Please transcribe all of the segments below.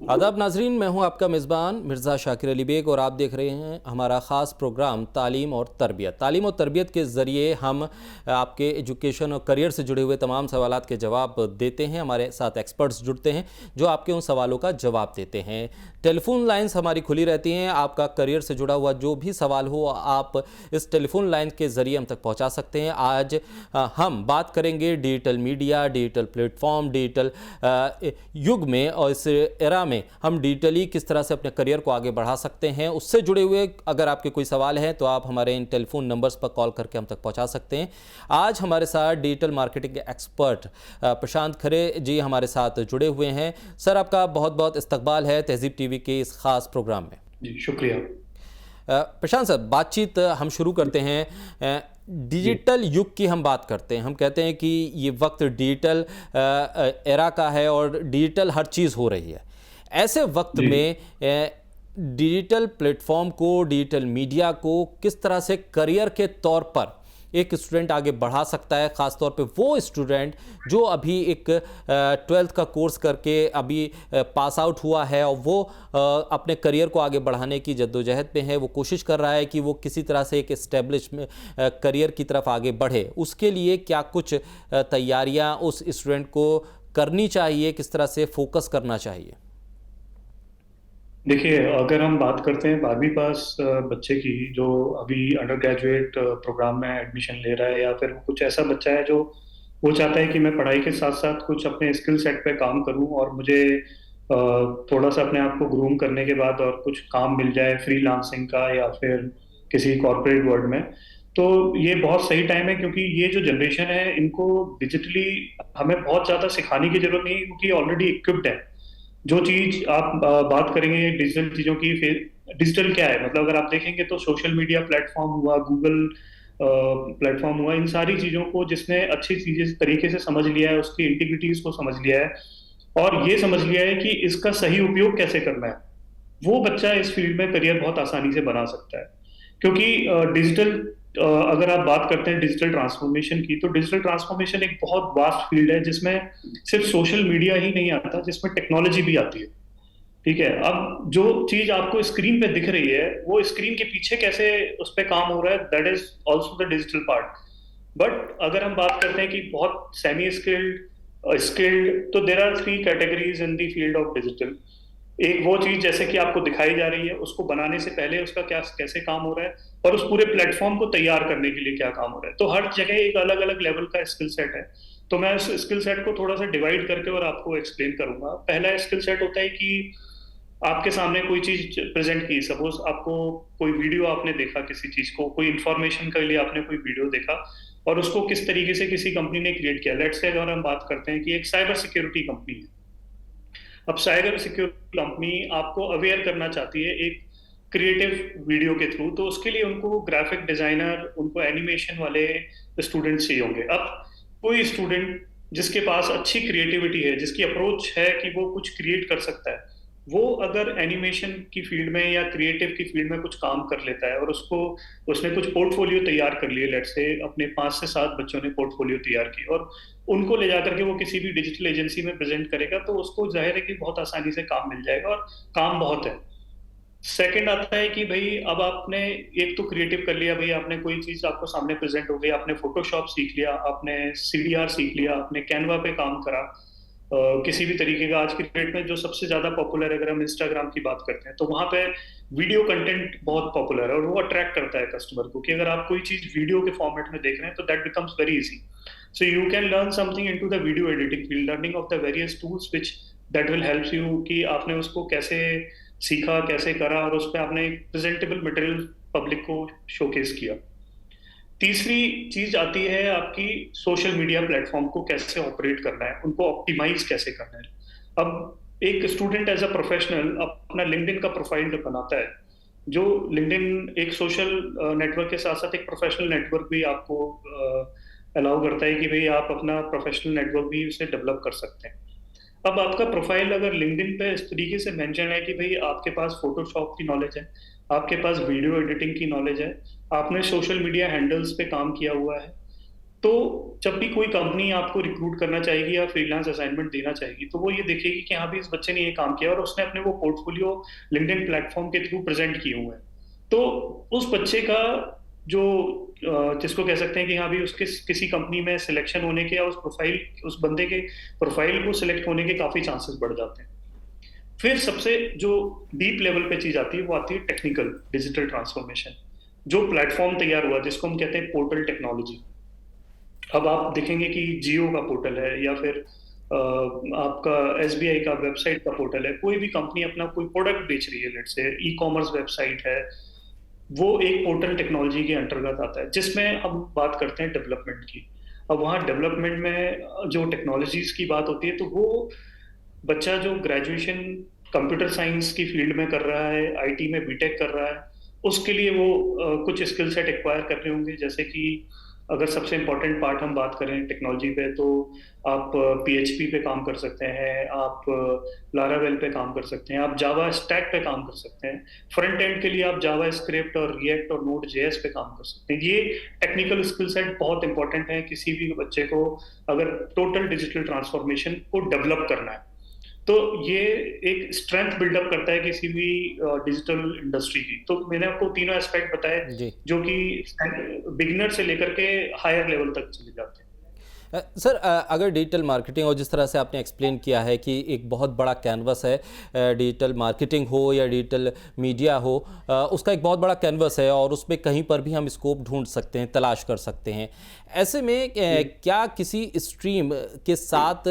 आदाब नाजरीन, मैं हूं आपका मेज़बान मिर्ज़ा शाकिर अली बेग और आप देख रहे हैं हमारा ख़ास प्रोग्राम तालीम और तरबियत। तालीम और तरबियत के ज़रिए हम आपके एजुकेशन और करियर से जुड़े हुए तमाम सवालात के जवाब देते हैं। हमारे साथ एक्सपर्ट्स जुड़ते हैं जो आपके उन सवालों का जवाब देते हैं। टेलीफोन लाइन्स हमारी खुली रहती हैं। आपका करियर से जुड़ा हुआ जो भी सवाल हो आप इस टेलीफोन लाइन के ज़रिए हम तक पहुँचा सकते हैं। आज हम बात करेंगे digital media, digital platform, digital युग में और इस एरा में हम डिजिटली किस तरह से अपने करियर को आगे बढ़ा सकते हैं। उससे जुड़े हुए अगर आपके कोई सवाल हैं तो आप हमारे इन टेलीफोन नंबर्स पर कॉल करके हम तक पहुंचा सकते हैं। आज हमारे साथ डिजिटल मार्केटिंग एक्सपर्ट प्रशांत खरे जी हमारे साथ जुड़े हुए हैं। सर, आपका बहुत बहुत इस्तकबाल है तहज़ीब टीवी के इस खास प्रोग्राम में। जी शुक्रिया। प्रशांत सर, बातचीत हम शुरू करते हैं। डिजिटल युग की हम बात करते हैं। हम कहते हैं कि ये वक्त डिजिटल एरा का है और डिजिटल हर चीज़ हो रही है। ऐसे वक्त जी में डिजिटल प्लेटफॉर्म को, डिजिटल मीडिया को किस तरह से करियर के तौर पर एक स्टूडेंट आगे बढ़ा सकता है, ख़ास तौर पे वो स्टूडेंट जो अभी एक 12th का कोर्स करके अभी पास आउट हुआ है और वो अपने करियर को आगे बढ़ाने की जद्दोजहद पे है। वो कोशिश कर रहा है कि वो किसी तरह से एक एस्टेब्लिश करियर की तरफ आगे बढ़े। उसके लिए क्या कुछ तैयारियां उस स्टूडेंट को करनी चाहिए, किस तरह से फोकस करना चाहिए? देखिए, अगर हम बात करते हैं 12वीं पास बच्चे की, जो अभी अंडर ग्रेजुएट प्रोग्राम में एडमिशन ले रहा है, या फिर कुछ ऐसा बच्चा है जो वो चाहता है कि मैं पढ़ाई के साथ साथ कुछ अपने स्किल सेट पे काम करूं और मुझे थोड़ा सा अपने आप को ग्रूम करने के बाद और कुछ काम मिल जाए फ्रीलांसिंग का या फिर किसी कॉर्पोरेट वर्ल्ड में। तो ये बहुत सही टाइम है, क्योंकि ये जो जनरेशन है इनको डिजिटली हमें बहुत ज़्यादा सिखाने की जरूरत नहीं है, क्योंकि ऑलरेडी इक्विप्ड है। जो चीज आप बात करेंगे डिजिटल चीजों की, फिर डिजिटल क्या है, मतलब अगर आप देखेंगे तो सोशल मीडिया प्लेटफॉर्म हुआ, गूगल प्लेटफॉर्म हुआ, इन सारी चीजों को जिसने अच्छी चीजें तरीके से समझ लिया है, उसकी इंटीग्रिटीज को समझ लिया है और ये समझ लिया है कि इसका सही उपयोग कैसे करना है, वो बच्चा इस फील्ड में करियर बहुत आसानी से बना सकता है। क्योंकि डिजिटल अगर आप बात करते हैं डिजिटल ट्रांसफॉर्मेशन की, तो डिजिटल ट्रांसफॉर्मेशन एक बहुत वास्ट फील्ड है जिसमें सिर्फ सोशल मीडिया ही नहीं आता, जिसमें टेक्नोलॉजी भी आती है। ठीक है, अब जो चीज आपको स्क्रीन पे दिख रही है, वो स्क्रीन के पीछे कैसे उस पर काम हो रहा है, that is also the digital part. But अगर हम बात करते हैं कि बहुत सेमी स्किल्ड, स्किल्ड, तो there are three categories in the field of digital. एक वो चीज जैसे कि आपको दिखाई जा रही है, उसको बनाने से पहले उसका क्या कैसे काम हो रहा है, और उस पूरे प्लेटफॉर्म को तैयार करने के लिए क्या काम हो रहा है। तो हर जगह एक अलग अलग लेवल का स्किल सेट है। तो मैं उस स्किल सेट को थोड़ा सा डिवाइड करके और आपको एक्सप्लेन करूंगा। पहला स्किल सेट होता है कि आपके सामने कोई चीज प्रेजेंट की, सपोज आपको कोई वीडियो आपने देखा, किसी चीज को, कोई इंफॉर्मेशन के लिए आपने कोई वीडियो देखा और उसको किस तरीके से किसी कंपनी ने क्रिएट किया। लेट्स से अगर हम बात करते हैं कि एक साइबर सिक्योरिटी कंपनी है। अब साइबर सिक्योरिटी कंपनी आपको अवेयर करना चाहती है एक क्रिएटिव वीडियो के थ्रू, तो उसके लिए उनको ग्राफिक डिजाइनर, उनको एनिमेशन वाले स्टूडेंट्स चाहिए होंगे। अब कोई स्टूडेंट जिसके पास अच्छी क्रिएटिविटी है, जिसकी अप्रोच है कि वो कुछ क्रिएट कर सकता है, वो अगर एनिमेशन की फील्ड में या क्रिएटिव की फील्ड में कुछ काम कर लेता है और उसको उसने कुछ पोर्टफोलियो तैयार कर लिए, लेट्स से अपने 5 से 7 बच्चों ने पोर्टफोलियो तैयार की और उनको ले जाकर के वो किसी भी डिजिटल एजेंसी में प्रेजेंट करेगा, तो उसको जाहिर है कि बहुत आसानी से काम मिल जाएगा और काम बहुत है। सेकंड आता है कि भाई अब आपने एक तो क्रिएटिव कर लिया, भाई आपने कोई चीज आपको सामने प्रेजेंट हो गई, आपने फोटोशॉप सीख लिया, आपने सीडीआर सीख लिया, आपने कैनवा पे काम करा, किसी भी तरीके का। आज की डेट में जो सबसे ज्यादा पॉपुलर है, अगर हम इंस्टाग्राम की बात करते हैं, तो वहां पे वीडियो कंटेंट बहुत पॉपुलर है और वो अट्रैक्ट करता है कस्टमर को, कि अगर आप कोई चीज वीडियो के फॉर्मेट में देख रहे हैं तो that becomes very easy. So you can learn something into the video editing field, learning of the various tools which that will help you, कि आपने उसको कैसे सीखा, कैसे करा, और उस पर आपने एक प्रेजेंटेबल मटेरियल पब्लिक को शोकेस किया। तीसरी चीज आती है आपकी सोशल मीडिया प्लेटफॉर्म को कैसे ऑपरेट करना है, उनको ऑप्टिमाइज कैसे करना है। अब एक स्टूडेंट एज अ प्रोफेशनल अपना लिंक्डइन का प्रोफाइल जब बनाता है, जो लिंक्डइन एक सोशल नेटवर्क के साथ साथ एक प्रोफेशनल नेटवर्क भी आपको अलाउ करता है कि भाई आप अपना प्रोफेशनल नेटवर्क भी उसे डेवलप कर सकते हैं। अब आपका प्रोफाइल अगर लिंक्डइन पे इस तरीके से मेंशन है कि भाई आपके पास फोटोशॉप की नॉलेज है, आपके पास वीडियो एडिटिंग की नॉलेज है, आपने सोशल मीडिया हैंडल्स पे काम किया हुआ है, तो जब भी कोई कंपनी आपको रिक्रूट करना चाहेगी या फ्रीलांस असाइनमेंट देना चाहेगी, तो वो ये देखेगी कि हाँ भी इस बच्चे ने ये काम किया और उसने अपने वो पोर्टफोलियो लिंक्डइन प्लेटफॉर्म के थ्रू प्रेजेंट किए हुए हैं। तो उस बच्चे का जो जिसको कह सकते हैं कि हाँ भी उसके किसी कंपनी में सिलेक्शन होने के या उस बंदे के प्रोफाइल को सिलेक्ट होने के काफी चांसेस बढ़ जाते हैं। फिर सबसे जो डीप लेवल पे चीज आती है वो आती है टेक्निकल डिजिटल ट्रांसफॉर्मेशन। जो प्लेटफॉर्म तैयार हुआ जिसको हम कहते हैं पोर्टल टेक्नोलॉजी। अब आप देखेंगे कि जियो का पोर्टल है या फिर आपका एसबीआई का वेबसाइट का पोर्टल है, कोई भी कंपनी अपना कोई प्रोडक्ट बेच रही है, लेट से ई कॉमर्स वेबसाइट है, वो एक पोर्टल टेक्नोलॉजी के अंतर्गत आता है, जिसमें हम बात करते हैं डेवलपमेंट की। अब वहाँ डेवलपमेंट में जो टेक्नोलॉजीज की बात होती है, तो वो बच्चा जो ग्रेजुएशन कंप्यूटर साइंस की फील्ड में कर रहा है, आईटी में बीटेक कर रहा है, उसके लिए वो कुछ स्किल सेट एक्वायर करने होंगे। जैसे कि अगर सबसे इम्पोर्टेंट पार्ट हम बात करें टेक्नोलॉजी पे, तो आप पीएचपी पे काम कर सकते हैं, आप लारावेल पे काम कर सकते हैं, आप जावा स्टैक पे काम कर सकते हैं। फ्रंट एंड के लिए आप जावा स्क्रिप्ट और रिएक्ट और नोड जेएस पे काम कर सकते हैं। ये टेक्निकल स्किल सेट बहुत इंपॉर्टेंट है किसी भी बच्चे को अगर टोटल डिजिटल ट्रांसफॉर्मेशन को डेवलप करना है। तो ये एक स्ट्रेंथ बिल्डअप करता है किसी भी डिजिटल इंडस्ट्री की। तो मैंने आपको तीनों एस्पेक्ट बताए जी। जो कि बिगिनर से लेकर के हायर लेवल तक चले जाते हैं। सर, अगर डिजिटल मार्केटिंग और जिस तरह से आपने एक्सप्लेन किया है कि एक बहुत बड़ा कैनवस है, डिजिटल मार्केटिंग हो या डिजिटल मीडिया हो, उसका एक बहुत बड़ा कैनवस है और उसमें कहीं पर भी हम स्कोप ढूंढ सकते हैं, तलाश कर सकते हैं। ऐसे में क्या किसी स्ट्रीम के साथ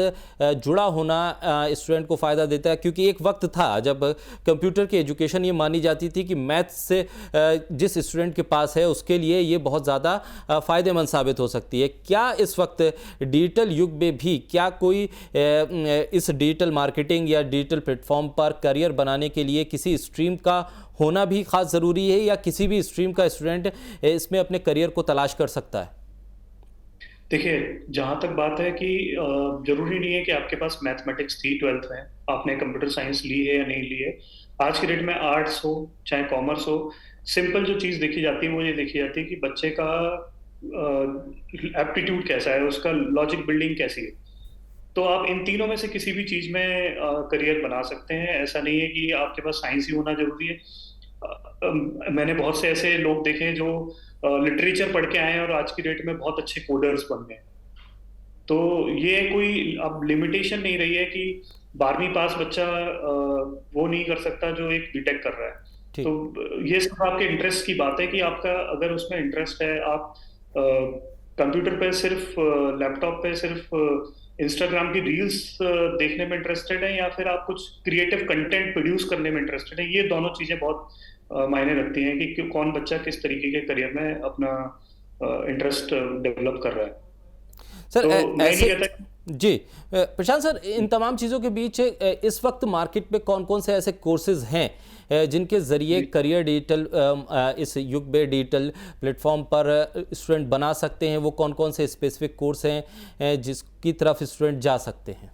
जुड़ा होना स्टूडेंट को फ़ायदा देता है? क्योंकि एक वक्त था जब कंप्यूटर की एजुकेशन ये मानी जाती थी कि मैथ्स से जिस स्टूडेंट के पास है उसके लिए ये बहुत ज़्यादा फ़ायदेमंद साबित हो सकती है। क्या इस वक्त डिजिटल युग में भी क्या कोई इस डिजिटल मार्केटिंग या डिजिटल प्लेटफॉर्म पर करियर बनाने के लिए किसी स्ट्रीम का होना भी ख़ास ज़रूरी है, या किसी भी स्ट्रीम का स्टूडेंट इसमें अपने करियर को तलाश कर सकता है? देखिए, जहां तक बात है कि जरूरी नहीं है कि आपके पास मैथमेटिक्स थी 12th में, आपने कंप्यूटर साइंस ली है या नहीं ली है। आज की डेट में आर्ट्स हो चाहे कॉमर्स हो, सिंपल जो चीज़ देखी जाती है वो ये देखी जाती है कि बच्चे का एप्टीट्यूड कैसा है, उसका लॉजिक बिल्डिंग कैसी है। तो आप इन तीनों में से किसी भी चीज़ में करियर बना सकते हैं। ऐसा नहीं है कि आपके पास साइंस ही होना जरूरी है। मैंने बहुत से ऐसे लोग देखे हैं जो लिटरेचर पढ़ के आए हैं और आज की डेट में बहुत अच्छे कोडर्स बन गए। तो ये कोई अब लिमिटेशन नहीं रही है कि 12वीं पास बच्चा वो नहीं कर सकता जो एक बीटेक कर रहा है। ठीक। तो ये सब आपके इंटरेस्ट की बात है कि आपका अगर उसमें इंटरेस्ट है, आप कंप्यूटर पे सिर्फ लैपटॉप पे सिर्फ इंस्टाग्राम की रील्स देखने में इंटरेस्टेड है, या फिर आप कुछ क्रिएटिव कंटेंट प्रोड्यूस करने में इंटरेस्टेड है। ये दोनों चीजें बहुत मायने रखती हैं कि कौन बच्चा किस तरीके के करियर में अपना इंटरेस्ट डेवलप कर रहा है। सर, तो मैं नहीं ऐसे कहता। जी, प्रशांत सर, इन तमाम चीज़ों के बीच इस वक्त मार्केट में कौन कौन से ऐसे कोर्सेज हैं जिनके ज़रिए करियर डिजिटल इस युग में डिजिटल प्लेटफॉर्म पर स्टूडेंट बना सकते हैं? वो कौन कौन से स्पेसिफिक कोर्स हैं जिसकी तरफ स्टूडेंट जा सकते हैं?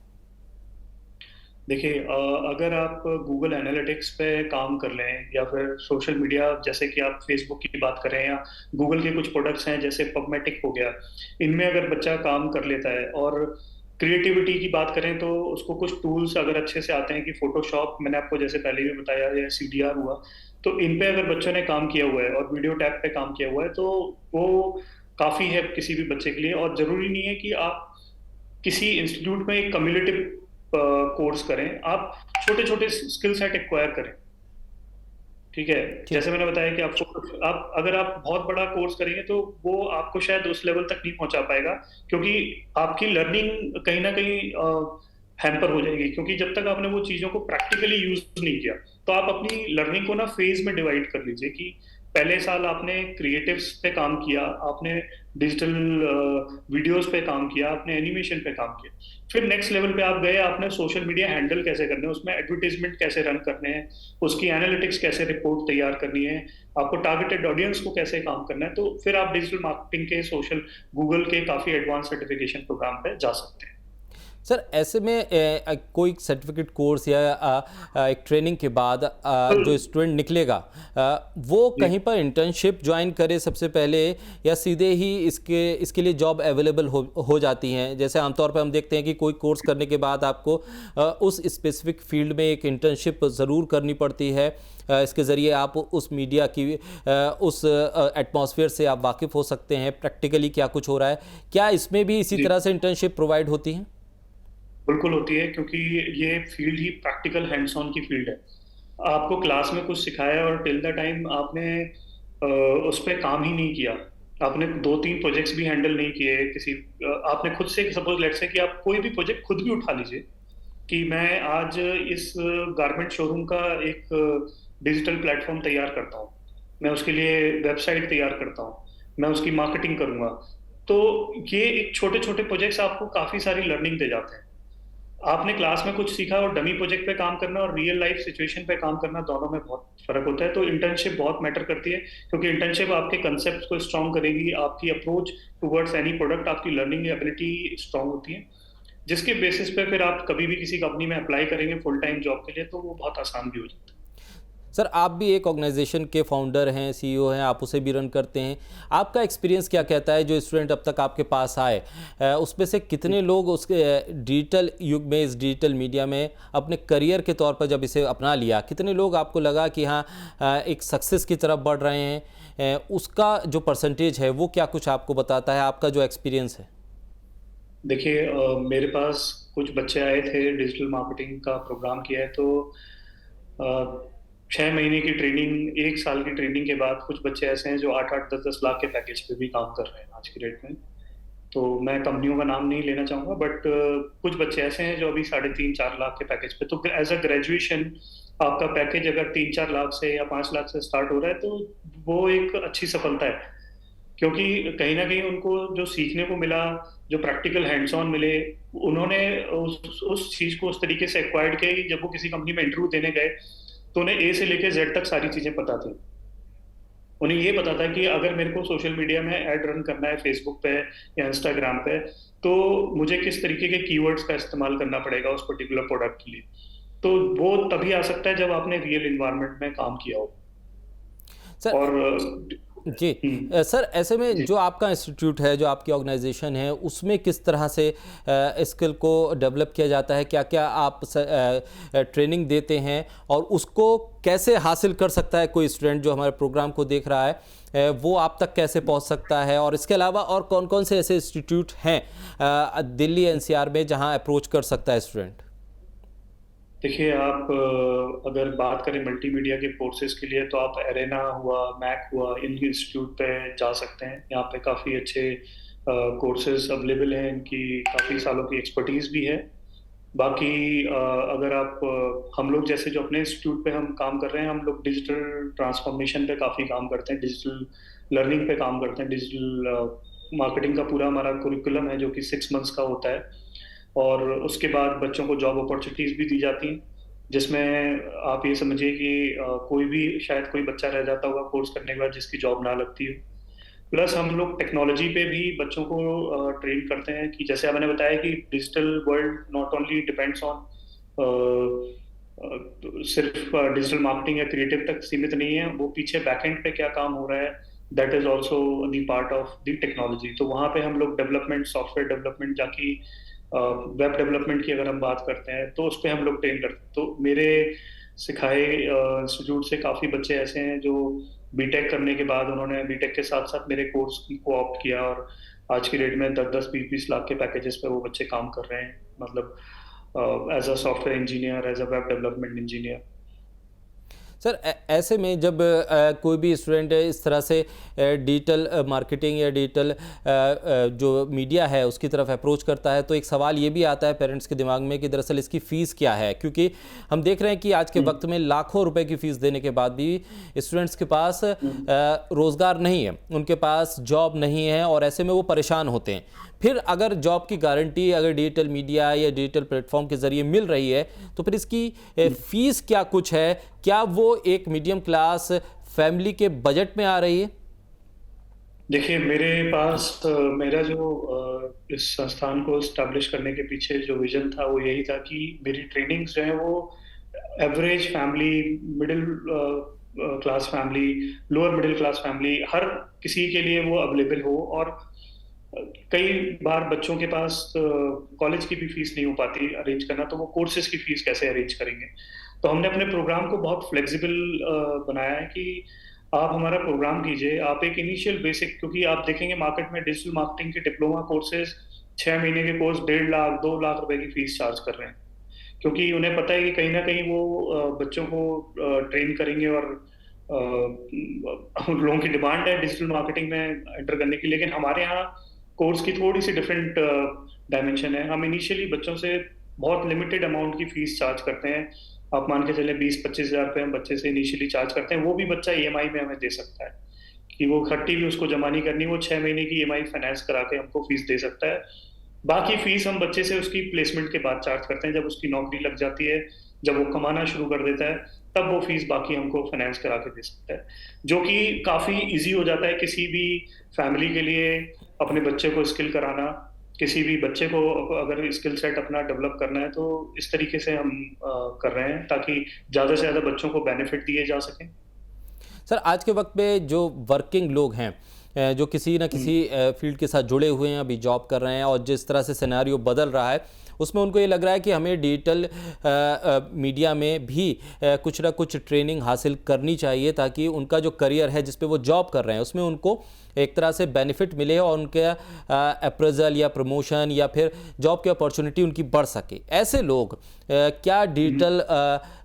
देखिए, अगर आप गूगल एनालिटिक्स पे काम कर लें या फिर सोशल मीडिया, जैसे कि आप फेसबुक की बात करें या गूगल के कुछ प्रोडक्ट्स हैं जैसे पबमेटिक हो गया, इनमें अगर बच्चा काम कर लेता है, और क्रिएटिविटी की बात करें तो उसको कुछ टूल्स अगर अच्छे से आते हैं कि फोटोशॉप, मैंने आपको जैसे पहले भी बताया, या सीडीआर हुआ, तो इन पे अगर बच्चों ने काम किया हुआ है और वीडियो टैब पे काम किया हुआ है, तो वो काफ़ी है किसी भी बच्चे के लिए। और ज़रूरी नहीं है कि आप किसी इंस्टीट्यूट में एक कम्युनिटिव कोर्स करें, आप छोटे छोटे स्किल सेट एक्वायर करें। ठीक है, जैसे मैंने बताया कि आप अगर आप बहुत बड़ा कोर्स करेंगे तो वो आपको शायद उस लेवल तक नहीं पहुंचा पाएगा, क्योंकि आपकी लर्निंग कहीं ना कहीं हैम्पर हो जाएगी। क्योंकि जब तक आपने वो चीजों को प्रैक्टिकली यूज नहीं किया, तो आप अपनी लर्निंग को ना फेज में डिवाइड कर लीजिए कि पहले साल आपने क्रिएटिव्स पे काम किया, आपने डिजिटल वीडियोस पे काम किया, आपने एनिमेशन पे काम किया, फिर नेक्स्ट लेवल पे आप गए, आपने सोशल मीडिया हैंडल कैसे करने हैं, उसमें एडवर्टीजमेंट कैसे रन करने हैं, उसकी एनालिटिक्स कैसे रिपोर्ट तैयार करनी है, आपको टारगेटेड ऑडियंस को कैसे काम करना है, तो फिर आप डिजिटल मार्केटिंग के सोशल गूगल के काफी एडवांस सर्टिफिकेशन प्रोग्राम पे जा सकते हैं। सर ऐसे में कोई सर्टिफिकेट कोर्स या एक ट्रेनिंग के बाद जो स्टूडेंट निकलेगा वो जी कहीं पर इंटर्नशिप ज्वाइन करे सबसे पहले, या सीधे ही इसके लिए जॉब अवेलेबल हो जाती हैं? जैसे आमतौर पर हम देखते हैं कि कोई कोर्स करने के बाद आपको उस स्पेसिफिक फील्ड में एक इंटर्नशिप ज़रूर करनी पड़ती है। इसके ज़रिए आप उस मीडिया की उस एटमॉस्फेयर से आप वाकिफ़ हो सकते हैं, प्रैक्टिकली क्या कुछ हो रहा है। क्या इसमें भी इसी जी तरह से इंटर्नशिप प्रोवाइड होती हैं? बिल्कुल होती है, क्योंकि ये field he practical hands on की फील्ड है। आपको क्लास में कुछ सिखाया और टिल द टाइम आपने उस पर काम ही नहीं किया, आपने 2-3 प्रोजेक्ट्स भी हैंडल नहीं किए किसी, आपने खुद से सपोज लेट्स से कि आप कोई भी प्रोजेक्ट खुद भी उठा लीजिए कि मैं आज इस गारमेंट शोरूम का एक डिजिटल प्लेटफॉर्म तैयार करता हूँ, मैं उसके लिए वेबसाइट तैयार करता हूँ, मैं उसकी मार्केटिंग करूंगा। तो ये एक छोटे छोटे प्रोजेक्ट्स आपको काफी सारी लर्निंग दे जाते हैं। आपने क्लास में कुछ सीखा और डमी प्रोजेक्ट पे काम करना और रियल लाइफ सिचुएशन पे काम करना, दोनों में बहुत फर्क होता है। तो इंटर्नशिप बहुत मैटर करती है, क्योंकि इंटर्नशिप आपके कंसेप्ट को स्ट्रॉन्ग करेगी, आपकी अप्रोच टुवर्ड्स एनी प्रोडक्ट, आपकी लर्निंग एबिलिटी स्ट्रॉन्ग होती है, जिसके बेसिस पे फिर आप कभी भी किसी कंपनी में अप्लाई करेंगे फुल टाइम जॉब के लिए तो वो बहुत आसान भी हो जाता है। सर आप भी एक ऑर्गेनाइजेशन के फाउंडर हैं, सीईओ हैं, आप उसे भी रन करते हैं। आपका एक्सपीरियंस क्या कहता है, जो स्टूडेंट अब तक आपके पास आए उसमें से कितने लोग उसके डिजिटल युग में, इस डिजिटल मीडिया में अपने करियर के तौर पर जब इसे अपना लिया, कितने लोग आपको लगा कि हाँ एक सक्सेस की तरफ बढ़ रहे हैं? उसका जो परसेंटेज है वो क्या कुछ आपको बताता है, आपका जो एक्सपीरियंस है? देखिए, मेरे पास कुछ बच्चे आए थे, डिजिटल मार्केटिंग का प्रोग्राम किया है, तो 6 महीने की ट्रेनिंग, 1 साल की ट्रेनिंग के बाद कुछ बच्चे ऐसे हैं जो 8-8, 10-10 लाख के पैकेज पे भी काम कर रहे हैं आज की डेट में। तो मैं कंपनियों का नाम नहीं लेना चाहूंगा, बट कुछ बच्चे ऐसे हैं जो अभी 3.5-4 लाख के पैकेज पे, तो एज अ ग्रेजुएशन आपका पैकेज अगर 3-4 लाख से या 5 लाख से स्टार्ट हो रहा है तो वो एक अच्छी सफलता है, क्योंकि कहीं ना कहीं उनको जो सीखने को मिला, जो प्रैक्टिकल हैंड्स ऑन मिले, उन्होंने उस चीज को उस तरीके से एक्वायर्ड किया कि जब वो किसी कंपनी में इंटरव्यू देने गए तो उन्हें ए से लेकर जेड तक सारी चीजें पता थी। उन्हें ये पता था कि अगर मेरे को सोशल मीडिया में ऐड रन करना है फेसबुक पे या इंस्टाग्राम पे, तो मुझे किस तरीके के कीवर्ड्स का इस्तेमाल करना पड़ेगा उस पर्टिकुलर प्रोडक्ट के लिए। तो वो तभी आ सकता है जब आपने रियल इन्वायरमेंट में काम किया हो। सर और जी सर ऐसे में जी जो आपका इंस्टीट्यूट है, जो आपकी ऑर्गेनाइजेशन है, उसमें किस तरह से स्किल को डेवलप किया जाता है? क्या क्या आप ट्रेनिंग देते हैं, और उसको कैसे हासिल कर सकता है कोई स्टूडेंट जो हमारे प्रोग्राम को देख रहा है, वो आप तक कैसे पहुंच सकता है? और इसके अलावा और कौन कौन से ऐसे इंस्टीट्यूट हैं दिल्ली एनसीआर में जहां अप्रोच कर सकता है स्टूडेंट? देखिए, आप अगर बात करें मल्टीमीडिया के कोर्सेज के लिए तो आप एरेना हुआ, मैक हुआ, इन इंस्टीट्यूट पे जा सकते हैं। यहाँ पे काफ़ी अच्छे कोर्सेज अवेलेबल हैं, इनकी काफ़ी सालों की एक्सपर्टीज भी है। बाकी अगर आप हम लोग जैसे जो अपने इंस्टीट्यूट पे हम काम कर रहे हैं, हम लोग डिजिटल ट्रांसफॉर्मेशन पे काफ़ी काम करते हैं, डिजिटल लर्निंग पे काम करते हैं, डिजिटल मार्केटिंग का पूरा हमारा कुरिकुलम है जो कि 6 मंथ्स का होता है। और उसके बाद बच्चों को जॉब अपॉर्चुनिटीज भी दी जाती हैं, जिसमें आप ये समझिए कि कोई भी, शायद कोई बच्चा रह जाता होगा कोर्स करने के बाद जिसकी जॉब ना लगती हो। प्लस हम लोग टेक्नोलॉजी पे भी बच्चों को ट्रेन करते हैं, कि जैसे मैंने बताया कि digital world not only depends on सिर्फ डिजिटल मार्केटिंग या क्रिएटिव तक सीमित नहीं है, वो पीछे बैकएंड पे क्या काम हो रहा है, that is also the part of the technology. तो वहाँ पे हम लोग डेवलपमेंट, सॉफ्टवेयर डेवलपमेंट, जाकि वेब डेवलपमेंट की अगर हम बात करते हैं तो उस पर हम लोग ट्रेन करते हैं। तो मेरे सिखाए इंस्टीट्यूट से काफ़ी बच्चे ऐसे हैं जो बीटेक करने के बाद उन्होंने बीटेक के साथ साथ मेरे कोर्स को ऑप्ट किया, और आज की डेट में 10-10, 20-20 लाख के पैकेजेस पे वो बच्चे काम कर रहे हैं, मतलब as a software engineer, as a web development engineer. Sir ऐसे में जब कोई भी स्टूडेंट इस तरह से डिजिटल मार्केटिंग या डिजिटल जो मीडिया है उसकी तरफ अप्रोच करता है, तो एक सवाल ये भी आता है पेरेंट्स के दिमाग में कि दरअसल इसकी फ़ीस क्या है, क्योंकि हम देख रहे हैं कि आज के वक्त में लाखों रुपए की फ़ीस देने के बाद भी स्टूडेंट्स के पास रोज़गार नहीं है, उनके पास जॉब नहीं है, और ऐसे में वो परेशान होते हैं। फिर अगर जॉब की गारंटी अगर डिजिटल मीडिया या डिजिटल प्लेटफॉर्म के ज़रिए मिल रही है, तो फिर इसकी फ़ीस क्या कुछ है? क्या वो एक मीडियम क्लास फैमिली के बजट में आ रही है? देखिए मेरे पास मेरा जो इस संस्थान को स्टैब्लिश करने के पीछे जो विजन था वो यही था कि मेरी ट्रेनिंग्स जो है वो average family, middle class family, lower middle class family, हर किसी के लिए वो अवेलेबल हो। और कई बार बच्चों के पास कॉलेज की भी फीस नहीं हो पाती अरेंज करना, तो वो कोर्सेज की फीस कैसे अरेंज करेंगे। तो हमने अपने प्रोग्राम को बहुत फ्लेक्सिबल बनाया है कि आप हमारा प्रोग्राम कीजिए। आप एक इनिशियल बेसिक, क्योंकि आप देखेंगे मार्केट में डिजिटल मार्केटिंग के डिप्लोमा कोर्सेज 6 महीने के कोर्स 1.5 लाख 2 लाख रुपए की फीस चार्ज कर रहे हैं, क्योंकि उन्हें पता है कि कहीं ना कहीं वो बच्चों को ट्रेन करेंगे। और लोगों की डिमांड है डिजिटल मार्केटिंग में एंटर करने की, लेकिन हमारे यहाँ कोर्स की थोड़ी सी डिफरेंट डायमेंशन है। हम इनिशियली बच्चों से बहुत लिमिटेड अमाउंट की फीस चार्ज करते हैं। आप मान के चले 20-25 हज़ार रुपये हम बच्चे से इनिशियली चार्ज करते हैं। वो भी बच्चा ईएमआई में हमें दे सकता है, कि वो खट्टी भी उसको जमा नहीं करनी, वो 6 महीने की ईएमआई फाइनेंस करा के हमको फीस दे सकता है। बाकी फीस हम बच्चे से उसकी प्लेसमेंट के बाद चार्ज करते हैं, जब उसकी नौकरी लग जाती है, जब वो कमाना शुरू कर देता है, तब वो फीस बाकी हमको फाइनेंस करा के दे सकता है, जो कि काफी इजी हो जाता है किसी भी फैमिली के लिए अपने बच्चे को स्किल कराना। किसी भी बच्चे को अगर स्किल सेट अपना डेवलप करना है, तो इस तरीके से हम कर रहे हैं ताकि ज्यादा से ज्यादा बच्चों को बेनिफिट दिए जा सकें। सर आज के वक्त में जो वर्किंग लोग हैं, जो किसी न किसी फील्ड के साथ जुड़े हुए हैं, अभी जॉब कर रहे हैं, और जिस तरह से सिनेरियो बदल रहा है उसमें उनको ये लग रहा है कि हमें डिजिटल मीडिया में भी कुछ ना कुछ ट्रेनिंग हासिल करनी चाहिए, ताकि उनका जो करियर है जिस पे वो जॉब कर रहे हैं उसमें उनको एक तरह से बेनिफिट मिले और उनके अप्रेजल या प्रमोशन या फिर जॉब की अपॉर्चुनिटी उनकी बढ़ सके। ऐसे लोग क्या डिजिटल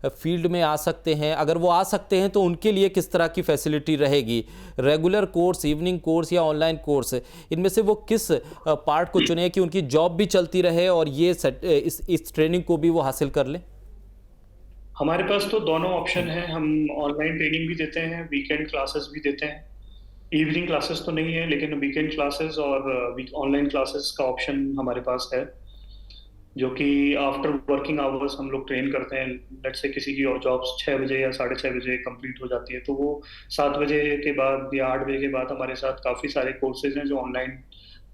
फील्ड में आ सकते हैं? अगर वो आ सकते हैं तो उनके लिए किस तरह की फैसिलिटी रहेगी? रेगुलर कोर्स, इवनिंग कोर्स या ऑनलाइन कोर्स, इनमें से वो किस पार्ट को चुने कि उनकी जॉब भी चलती रहे और ये इस ट्रेनिंग को भी वो हासिल कर लें? हमारे पास तो दोनों ऑप्शन है। हम ऑनलाइन ट्रेनिंग भी देते हैं, वीकेंड क्लासेस भी देते हैं। इवनिंग क्लासेस तो नहीं है, लेकिन वीकेंड क्लासेस और ऑनलाइन क्लासेस का ऑप्शन हमारे पास है, जो कि आफ्टर वर्किंग आवर्स हम लोग ट्रेन करते हैं। लेट्स से किसी की जॉब्स 6 बजे या 6:30 बजे कंप्लीट हो जाती है, तो वो 7 बजे के बाद या 8 बजे के बाद हमारे साथ काफ़ी सारे कोर्सेज हैं जो ऑनलाइन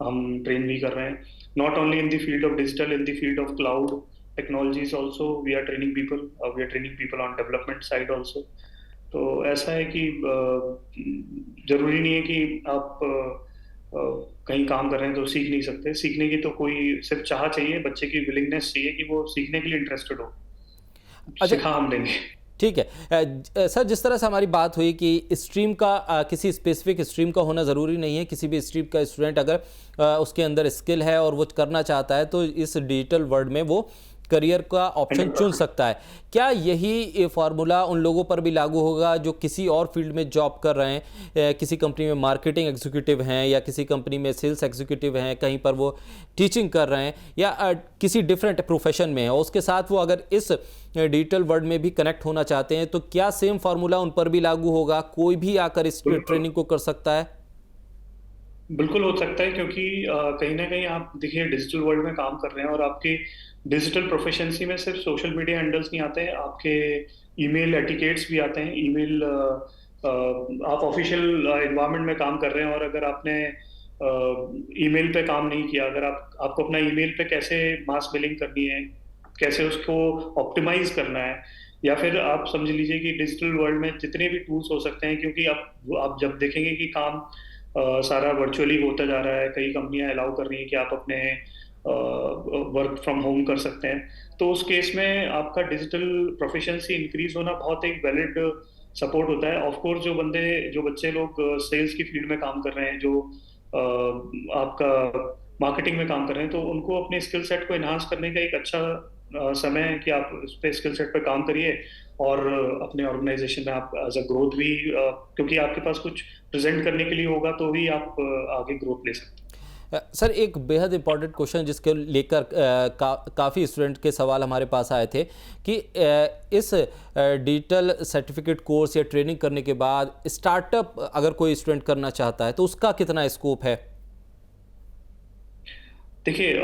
हम ट्रेन भी कर रहे हैं। Not only in the field of digital, in the field of cloud technologies also we are training people, we are training people on development side also. तो ऐसा है कि जरूरी नहीं है कि आप कहीं काम कर रहे हैं तो सीख नहीं सकते। सीखने की तो कोई सिर्फ चाह चाहिए, बच्चे की विलिंगनेस चाहिए कि वो सीखने के लिए इंटरेस्टेड हो। अच्छा, सिखा हम देंगे। ठीक है। सर जिस तरह से हमारी बात हुई कि स्ट्रीम का किसी स्पेसिफिक स्ट्रीम का होना ज़रूरी नहीं है, किसी भी स्ट्रीम का स्टूडेंट अगर उसके अंदर स्किल है और वो करना चाहता है तो इस डिजिटल वर्ल्ड में वो करियर का ऑप्शन चुन सकता है। क्या यही फार्मूला उन लोगों पर भी लागू होगा जो किसी और फील्ड में जॉब कर रहे हैं, किसी कंपनी में मार्केटिंग एग्जीक्यूटिव हैं या किसी कंपनी में सेल्स एग्जीक्यूटिव हैं, कहीं पर वो टीचिंग कर रहे हैं या किसी डिफरेंट प्रोफेशन में है, और उसके साथ वो अगर इस डिजिटल वर्ल्ड में भी कनेक्ट होना चाहते हैं, तो क्या सेम फार्मूला उन पर भी लागू होगा? कोई भी आकर इस ट्रेनिंग को कर सकता है? बिल्कुल हो सकता है, क्योंकि कहीं ना कहीं आप देखिए डिजिटल वर्ल्ड में काम कर रहे हैं और आपके डिजिटल प्रोफिशिएंसी में सिर्फ सोशल मीडिया हैंडल्स नहीं आते हैं, आपके ईमेल एटिकेट्स भी आते हैं। ईमेल आप ऑफिशियल एनवायरनमेंट में काम कर रहे हैं और अगर आपने ईमेल पे काम नहीं किया, अगर आपको अपना ईमेल पे कैसे मास मेलिंग करनी है, कैसे उसको ऑप्टिमाइज करना है, या फिर आप समझ लीजिए कि डिजिटल वर्ल्ड में जितने भी टूल्स हो सकते हैं, क्योंकि आप जब देखेंगे कि काम सारा वर्चुअली होता जा रहा है, कई कंपनियां अलाउ कर रही हैं कि आप अपने वर्क फ्रॉम होम कर सकते हैं, तो उस केस में आपका डिजिटल प्रोफिशिएंसी इंक्रीज होना बहुत एक वैलिड सपोर्ट होता है। ऑफ कोर्स जो बच्चे लोग सेल्स की फील्ड में काम कर रहे हैं, जो आपका मार्केटिंग में काम कर रहे हैं, तो उनको अपने स्किल सेट को एनहांस करने का एक अच्छा समय है कि आप उस पे स्किल सेट पे काम करिए और अपने ऑर्गेनाइजेशन में आप एज अ ग्रोथ भी, क्योंकि आपके पास कुछ प्रेजेंट करने के लिए होगा तो ही आप आगे ग्रोथ ले सकते हैं। सर एक बेहद इंपॉर्टेंट क्वेश्चन जिसके लेकर काफ़ी स्टूडेंट के सवाल हमारे पास आए थे कि इस डिजिटल सर्टिफिकेट कोर्स या ट्रेनिंग करने के बाद स्टार्टअप अगर कोई स्टूडेंट करना चाहता है तो उसका कितना स्कोप है? देखिए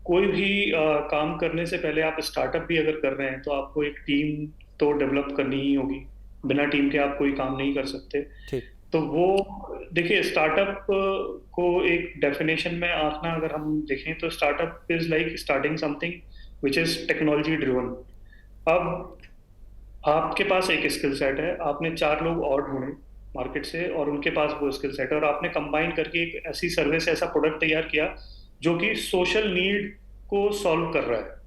कोई भी काम करने से पहले आप स्टार्टअप भी अगर कर रहे हैं तो आपको एक टीम तो डेवलप करनी ही होगी। बिना टीम के आप कोई काम नहीं कर सकते। ठीक। तो वो देखिए, स्टार्टअप को एक डेफिनेशन में आंकना अगर हम देखें तो startup is like starting something which is technology driven. अब आपके पास एक स्किल सेट है, आपने चार लोग और ढूंढे मार्केट से और उनके पास वो स्किल सेट है, और आपने कंबाइन करके एक ऐसी सर्विस, ऐसा प्रोडक्ट तैयार किया जो कि सोशल नीड को सॉल्व कर रहा है,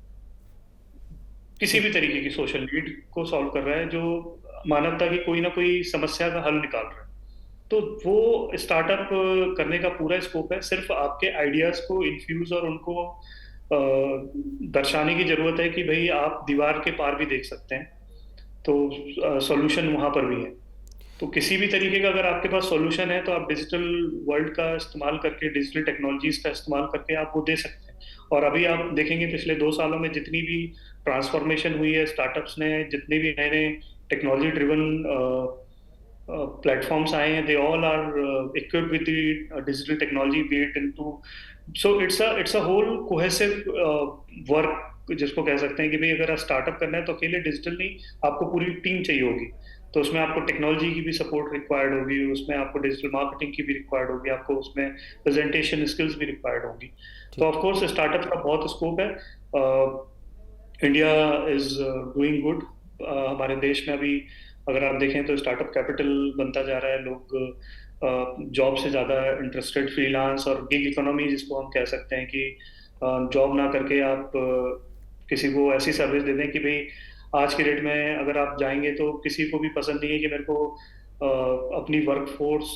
किसी भी तरीके की सोशल नीड को सॉल्व कर रहा है, जो मानवता की कोई ना कोई समस्या का हल निकाल रहा है। तो वो स्टार्टअप करने का पूरा स्कोप है, सिर्फ आपके आइडियाज को इन्फ्यूज और उनको दर्शाने की जरूरत है कि भाई आप दीवार के पार भी देख सकते हैं, तो सॉल्यूशन वहां पर भी है। तो किसी भी तरीके का अगर आपके पास सॉल्यूशन है तो आप डिजिटल वर्ल्ड का इस्तेमाल करके, डिजिटल टेक्नोलॉजीज का इस्तेमाल करके आप वो दे सकते हैं। और अभी आप देखेंगे पिछले 2 सालों में जितनी भी ट्रांसफॉर्मेशन हुई है स्टार्टअप्स ने, जितने भी नए नए टेक्नोलॉजी ड्रिवन platforms आए हैं, they all are equipped with the digital technology built into, so it's a whole cohesive work जिसको कह सकते हैं कि भाई अगर आप स्टार्टअप करना है तो अकेले डिजिटल नहीं, आपको पूरी टीम चाहिए होगी। तो उसमें आपको टेक्नोलॉजी की भी सपोर्ट रिक्वायर्ड होगी, उसमें आपको डिजिटल मार्केटिंग की भी रिक्वायर्ड होगी, आपको उसमें प्रेजेंटेशन स्किल्स भी रिक्वायर्ड होगी। तो ऑफ कोर्स स्टार्टअप का बहुत स्कोप है। India is doing good. हमारे देश में अभी अगर आप देखें तो स्टार्टअप कैपिटल बनता जा रहा है, लोग जॉब से ज़्यादा इंटरेस्टेड, फ्रीलांस और गिग इकोनॉमी जिसको हम कह सकते हैं कि जॉब ना करके आप किसी को ऐसी सर्विस दे दें कि भाई आज के डेट में अगर आप जाएंगे तो किसी को भी पसंद नहीं है कि मेरे को अपनी वर्क फोर्स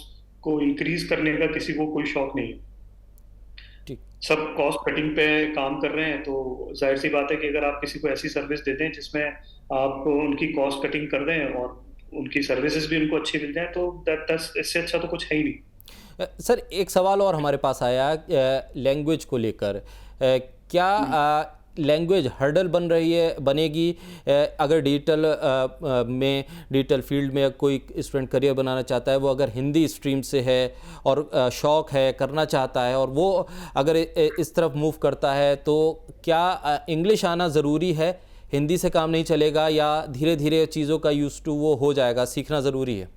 को इंक्रीज करने का किसी को कोई शौक नहीं है, ठीक। सब कॉस्ट कटिंग पे काम कर रहे हैं। तो जाहिर सी बात है कि अगर आप किसी को ऐसी सर्विस देते हैं जिसमें आप उनकी कॉस्ट कटिंग कर दें और उनकी सर्विसेज भी उनको अच्छी मिल जाए, तो दैट इससे अच्छा तो कुछ है ही नहीं। सर एक सवाल और हमारे पास आया लैंग्वेज को लेकर, क्या लैंग्वेज हर्डल बनेगी अगर डिजिटल फील्ड में कोई स्टूडेंट करियर बनाना चाहता है, वो अगर हिंदी स्ट्रीम से है और शौक़ है, करना चाहता है, और वो अगर इस तरफ मूव करता है, तो क्या इंग्लिश आना ज़रूरी है? हिंदी से काम नहीं चलेगा या धीरे धीरे चीज़ों का यूज टू वो हो जाएगा, सीखना ज़रूरी है?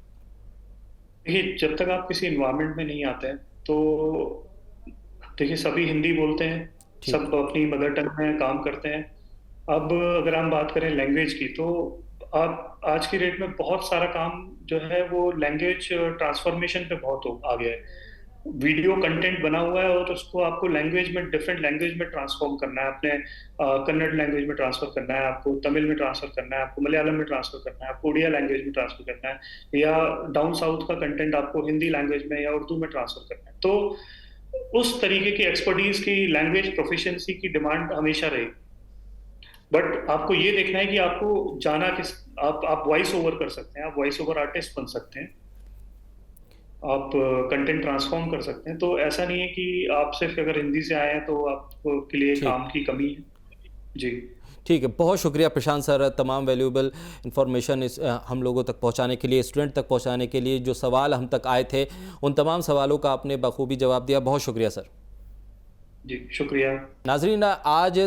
देखिए, जब तक आप किसी इन्वायरमेंट में नहीं आते हैं तो देखिए सभी हिंदी बोलते हैं, सब अपनी मदर टंग में काम करते हैं। अब अगर हम बात करें लैंग्वेज की, तो आप आज की डेट में बहुत सारा काम जो है वो लैंग्वेज ट्रांसफॉर्मेशन पे बहुत आ गया है। वीडियो कंटेंट बना हुआ है और उसको आपको लैंग्वेज में, डिफरेंट लैंग्वेज में ट्रांसफॉर्म करना है, अपने कन्नड़ लैंग्वेज में ट्रांसफर करना है, आपको तमिल में ट्रांसफर करना है, आपको मलयालम में ट्रांसफर करना है, आपको उड़िया लैंग्वेज में ट्रांसफर करना है, या डाउन साउथ का कंटेंट आपको हिंदी लैंग्वेज में या उर्दू में ट्रांसफर करना है। तो उस तरीके की एक्सपर्टीज की, लैंग्वेज प्रोफिशिएंसी की डिमांड हमेशा रहेगी। बट आपको ये देखना है कि आपको जाना किस, आप वॉइस ओवर कर सकते हैं, आप वॉइस ओवर आर्टिस्ट बन सकते हैं, आप कंटेंट ट्रांसफॉर्म कर सकते हैं। तो ऐसा नहीं है कि आप सिर्फ अगर हिंदी से आए हैं तो आपके लिए काम की कमी है। जी ठीक है, बहुत शुक्रिया प्रशांत सर, तमाम वैल्यूएबल इन्फॉर्मेशन हम लोगों तक पहुंचाने के लिए, स्टूडेंट तक पहुंचाने के लिए। जो सवाल हम तक आए थे उन तमाम सवालों का आपने बखूबी जवाब दिया, बहुत शुक्रिया सर। जी शुक्रिया। नाजरीन, आज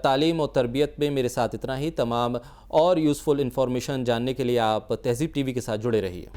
तालीम और तरबियत में मेरे साथ इतना ही। तमाम और यूज़फुल इन्फॉर्मेशन जानने के लिए आप तहज़ीब टीवी के साथ जुड़े रहिए।